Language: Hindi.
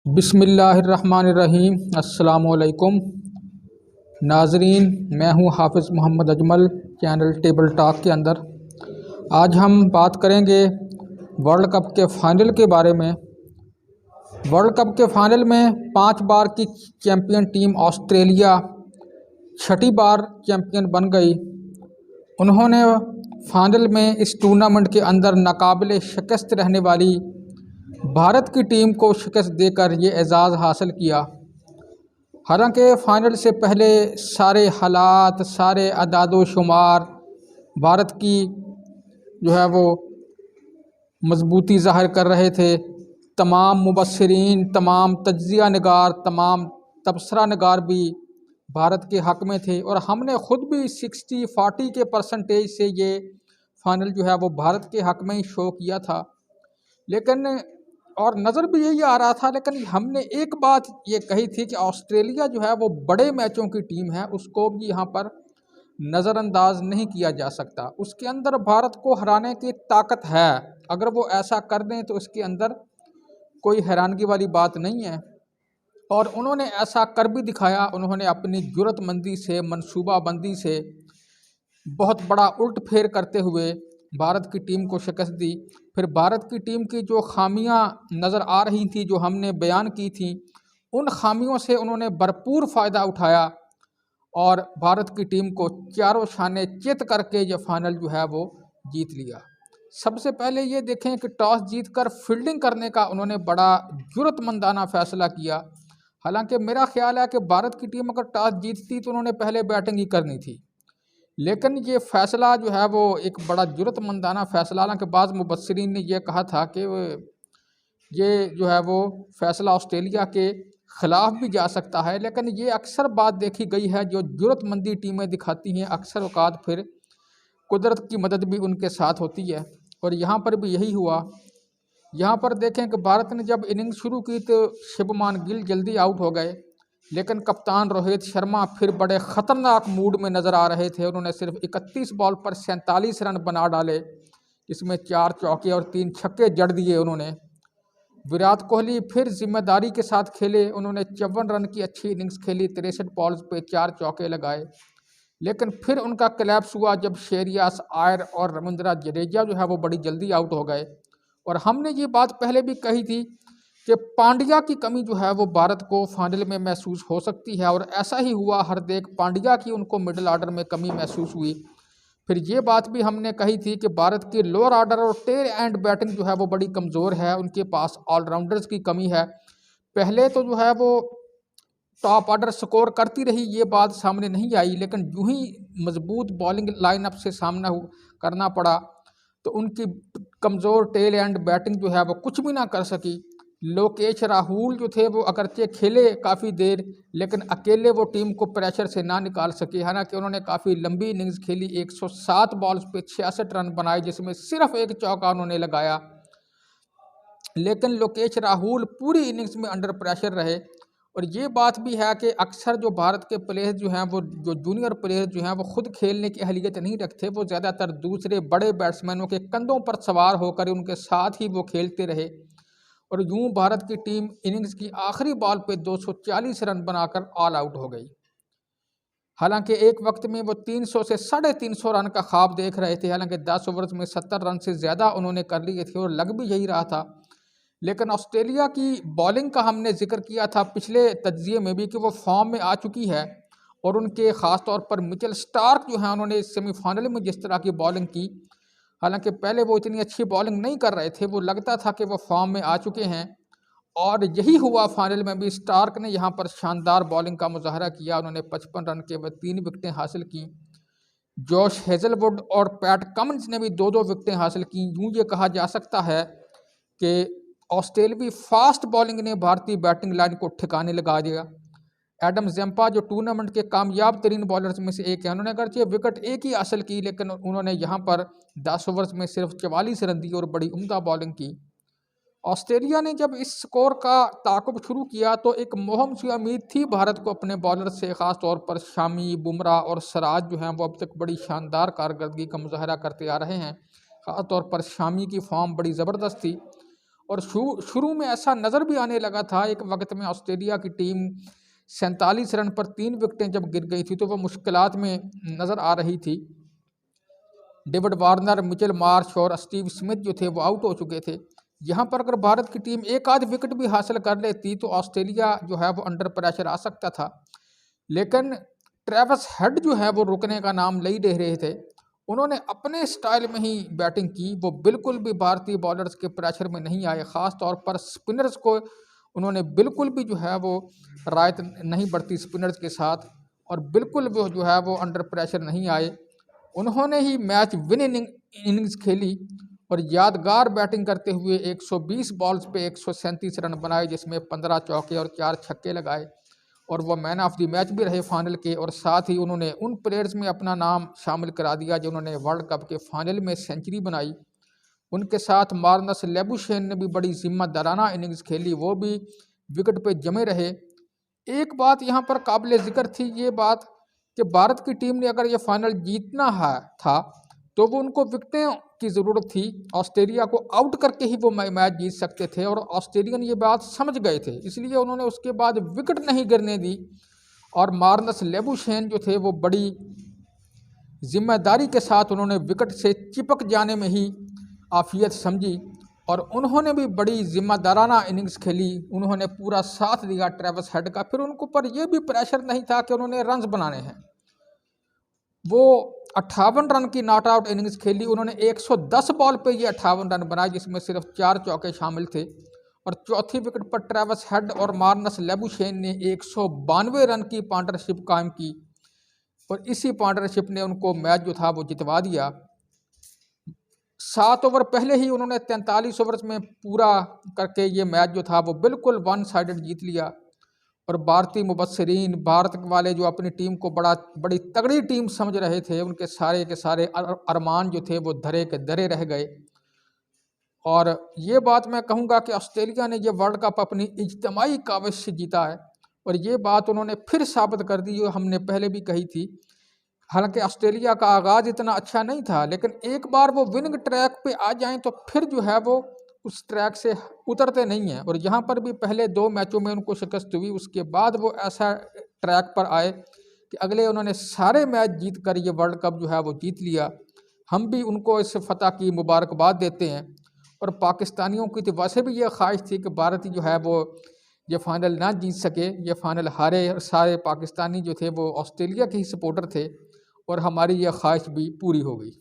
बिस्मिल्लाहिर्रहमानिर्रहीम। अस्सलामुअलैकुम नाजरीन, मैं हूं Hafiz Mohammad Ajmal, channel table talk के अंदर। आज हम बात करेंगे वर्ल्ड कप के फ़ाइनल के बारे में। वर्ल्ड कप के फ़ाइनल में 5 बार की चैम्पियन टीम ऑस्ट्रेलिया छठी बार चैम्पियन बन गई। उन्होंने फाइनल में इस टूर्नामेंट के अंदर नाकाबिले शिकस्त रहने वाली भारत की टीम को शिकस्त देकर ये एजाज़ हासिल किया। हालांकि फ़ाइनल से पहले सारे हालात, सारे अदाद शुमार भारत की जो है वो मजबूती ज़ाहिर कर रहे थे। तमाम मुबस्सिरीन, तमाम तज्ज़िया निगार, तमाम तबसरा निगार भी भारत के हक़ में थे और हमने ख़ुद भी 60-40 के परसेंटेज से ये फ़ाइनल जो है वो भारत के हक़ में ही शो किया था। लेकिन और नज़र भी यही आ रहा था, लेकिन हमने एक बात ये कही थी कि ऑस्ट्रेलिया जो है वो बड़े मैचों की टीम है, उसको भी यहाँ पर नज़रअंदाज नहीं किया जा सकता। उसके अंदर भारत को हराने की ताकत है, अगर वो ऐसा कर दें तो इसके अंदर कोई हैरानगी वाली बात नहीं है। और उन्होंने ऐसा कर भी दिखाया। उन्होंने अपनी जुर्रतमंदी से, मनसूबाबंदी से बहुत बड़ा उल्ट फेर करते हुए भारत की टीम को शिकस्त दी। फिर भारत की टीम की जो खामियां नज़र आ रही थी, जो हमने बयान की थी, उन खामियों से उन्होंने भरपूर फ़ायदा उठाया और भारत की टीम को चारों शाने चित करके ये फाइनल जो है वो जीत लिया। सबसे पहले ये देखें कि टॉस जीतकर फील्डिंग करने का उन्होंने बड़ा जुर्रतमंदाना फ़ैसला किया। हालांकि मेरा ख्याल है कि भारत की टीम अगर टॉस जीतती तो उन्होंने पहले बैटिंग ही करनी थी, लेकिन ये फ़ैसला जो है वो एक बड़ा जुर्रतमंदाना फ़ैसला। हालांकि बाज़ मुबस्सिरीन ने यह कहा था कि ये जो है वो फ़ैसला ऑस्ट्रेलिया के ख़िलाफ़ भी जा सकता है, लेकिन ये अक्सर बात देखी गई है, जो जुर्रतमंदी टीमें दिखाती हैं अक्सर औक़ात फिर कुदरत की मदद भी उनके साथ होती है, और यहाँ पर भी यही हुआ। यहाँ पर देखें कि भारत ने जब इनिंग्स शुरू की तो शुभमान गिल जल्दी आउट हो गए, लेकिन कप्तान रोहित शर्मा फिर बड़े ख़तरनाक मूड में नज़र आ रहे थे। उन्होंने सिर्फ 31 बॉल पर 47 रन बना डाले, इसमें 4 चौके और 3 छक्के जड़ दिए उन्होंने। विराट कोहली फिर जिम्मेदारी के साथ खेले। उन्होंने 54 रन की अच्छी इनिंग्स खेली, 63 बॉल्स पे 4 चौके लगाए, लेकिन फिर उनका कोलैप्स हुआ जब शेरियास आयर और रविंद्र जडेजा जो है वो बड़ी जल्दी आउट हो गए। और हमने ये बात पहले भी कही थी कि पांड्या की कमी जो है वो भारत को फाइनल में महसूस हो सकती है, और ऐसा ही हुआ। हार्दिक पांड्या की उनको मिडिल आर्डर में कमी महसूस हुई। फिर ये बात भी हमने कही थी कि भारत की लोअर आर्डर और टेल एंड बैटिंग जो है वो बड़ी कमज़ोर है, उनके पास ऑलराउंडर्स की कमी है। पहले तो जो है वो टॉप ऑर्डर स्कोर करती रही, ये बात सामने नहीं आई, लेकिन यूं ही मजबूत बॉलिंग लाइनअप से सामना करना पड़ा तो उनकी कमज़ोर टेल एंड बैटिंग जो है वो कुछ भी ना कर सकी। लोकेश राहुल जो थे वो अगरचे खेले काफ़ी देर, लेकिन अकेले वो टीम को प्रेशर से ना निकाल सके। हालांकि उन्होंने काफ़ी लंबी इनिंग्स खेली, 107 बॉल्स पे 66 रन बनाए, जिसमें सिर्फ एक चौका उन्होंने लगाया। लेकिन लोकेश राहुल पूरी इनिंग्स में अंडर प्रेशर रहे। और ये बात भी है कि अक्सर जो भारत के प्लेयर जो हैं वो, जो जूनियर प्लेयर जो हैं वो खुद खेलने की अहलियत नहीं रखते, वो ज़्यादातर दूसरे बड़े बैट्समैनों के कंधों पर सवार होकर उनके साथ ही वो खेलते रहे। और यूं भारत की टीम इनिंग्स की आखिरी बॉल पे 240 रन बनाकर ऑल आउट हो गई। हालांकि एक वक्त में वो 300 से 350 रन का ख्वाब देख रहे थे। हालांकि 10 ओवर्स में 70 रन से ज़्यादा उन्होंने कर लिए थे और लग भी यही रहा था। लेकिन ऑस्ट्रेलिया की बॉलिंग का हमने जिक्र किया था पिछले तज्जिए में भी कि वो फॉर्म में आ चुकी है, और उनके ख़ास तौर पर मिचेल स्टार्क जो हैं उन्होंने सेमीफाइनल में जिस तरह की बॉलिंग की, हालांकि पहले वो इतनी अच्छी बॉलिंग नहीं कर रहे थे, वो लगता था कि वो फॉर्म में आ चुके हैं, और यही हुआ। फाइनल में भी स्टार्क ने यहाँ पर शानदार बॉलिंग का मुजाहरा किया। उन्होंने 55 रन के बाद 3 विकेटें हासिल की। जॉश हेजलवुड और पैट कमिंस ने भी 2-2 विकेटें हासिल की। यूँ ये कहा जा सकता है कि ऑस्ट्रेलवी फास्ट बॉलिंग ने भारतीय बैटिंग लाइन को ठिकाने लगा दिया। एडम जम्पा जो टूर्नामेंट के कामयाब तरीन बॉलर्स में से एक है, उन्होंने अगरचे विकेट एक ही हासिल की, लेकिन उन्होंने यहाँ पर 10 ओवर्स में सिर्फ 44 रन दिए और बड़ी उम्दा बॉलिंग की। ऑस्ट्रेलिया ने जब इस स्कोर का ताक़ुब शुरू किया तो एक मुहिम सी उम्मीद थी भारत को अपने बॉलर से, ख़ास तौर पर शामी, बुमराह और सिराज जो हैं वो अब तक बड़ी शानदार कारकर्दगी का मुजाहरा करते आ रहे हैं। ख़ास तौर पर शामी की फॉर्म बड़ी ज़बरदस्त थी, और शुरू में ऐसा नज़र भी आने लगा था एक वक्त में ऑस्ट्रेलिया की टीम 47 रन पर 3 विकेटें जब गिर गई थी तो वो मुश्किलात में नज़र आ रही थी। डेविड वार्नर, मिचेल मार्श और स्टीव स्मिथ जो थे वो आउट हो चुके थे। यहाँ पर अगर भारत की टीम एक आध विकेट भी हासिल कर लेती तो ऑस्ट्रेलिया जो है वो अंडर प्रेशर आ सकता था, लेकिन ट्रेविस हेड जो है वो रुकने का नाम ले दे रहे थे। उन्होंने अपने स्टाइल में ही बैटिंग की, वो बिल्कुल भी भारतीय बॉलर्स के प्रेशर में नहीं आए। ख़ास तौर पर स्पिनर्स को उन्होंने बिल्कुल भी जो है वो रायत नहीं बरती स्पिनर्स के साथ, और बिल्कुल वो जो है वो अंडर प्रेशर नहीं आए। उन्होंने ही मैच विनिंग इनिंग्स खेली और यादगार बैटिंग करते हुए 120 बॉल्स पे 137 रन बनाए, जिसमें 15 चौके और 4 छक्के लगाए, और वो मैन ऑफ द मैच भी रहे फाइनल के। और साथ ही उन्होंने उन प्लेयर्स में अपना नाम शामिल करा दिया जिन्होंने वर्ल्ड कप के फाइनल में सेंचुरी बनाई। उनके साथ मार्नस लेबुशेन ने भी बड़ी जिम्मेदाराना इनिंग्स खेली, वो भी विकेट पे जमे रहे। एक बात यहाँ पर काबिल ज़िक्र थी, ये बात कि भारत की टीम ने अगर ये फाइनल जीतना है था तो वो उनको विकेटें की ज़रूरत थी। ऑस्ट्रेलिया को आउट करके ही वो मैच जीत सकते थे, और ऑस्ट्रेलियन ये बात समझ गए थे, इसलिए उन्होंने उसके बाद विकेट नहीं गिरने दी। और मार्नस लेबुशेन जो थे वो बड़ी जिम्मेदारी के साथ उन्होंने विकेट से चिपक जाने में ही आफियत समझी, और उन्होंने भी बड़ी जिम्मेदाराना इनिंग्स खेली। उन्होंने पूरा साथ दिया ट्रेविस हेड का। फिर उनको पर यह भी प्रेशर नहीं था कि उन्होंने रन्स बनाने हैं। वो 58 रन की नॉट आउट इनिंग्स खेली। उन्होंने 110 बॉल पे ये 58 रन बनाए, जिसमें सिर्फ 4 चौके शामिल थे। और चौथी विकेट पर ट्रेविस हेड और मार्नस लेबुशेन ने 192 रन की पार्टनरशिप कायम की, और इसी पार्टनरशिप ने उनको मैच जो था वो जितवा दिया। 7 ओवर पहले ही उन्होंने 43 ओवर्स में पूरा करके ये मैच जो था वो बिल्कुल वन साइडेड जीत लिया। और भारतीय मुबस्सिरीन, भारत वाले जो अपनी टीम को बड़ी तगड़ी टीम समझ रहे थे, उनके सारे के सारे अरमान जो थे वो धरे के धरे रह गए। और ये बात मैं कहूँगा कि ऑस्ट्रेलिया ने ये वर्ल्ड कप अपनी इज्तिमाई काविश से जीता है, और ये बात उन्होंने फिर साबित कर दी जो हमने पहले भी कही थी। हालांकि ऑस्ट्रेलिया का आगाज़ इतना अच्छा नहीं था, लेकिन एक बार वो विनिंग ट्रैक पे आ जाएं तो फिर जो है वो उस ट्रैक से उतरते नहीं हैं। और यहाँ पर भी पहले 2 मैचों में उनको शिकस्त हुई, उसके बाद वो ऐसा ट्रैक पर आए कि अगले उन्होंने सारे मैच जीत कर ये वर्ल्ड कप जो है वो जीत लिया। हम भी उनको इस फतह की मुबारकबाद देते हैं। और पाकिस्तानियों की तो वैसे भी ये ख्वाहिश थी कि भारत जो है वो ये फाइनल ना जीत सके, ये फाइनल हारे। सारे पाकिस्तानी जो थे वो ऑस्ट्रेलिया के ही सपोर्टर थे, और हमारी ये ख्वाहिश भी पूरी हो गई।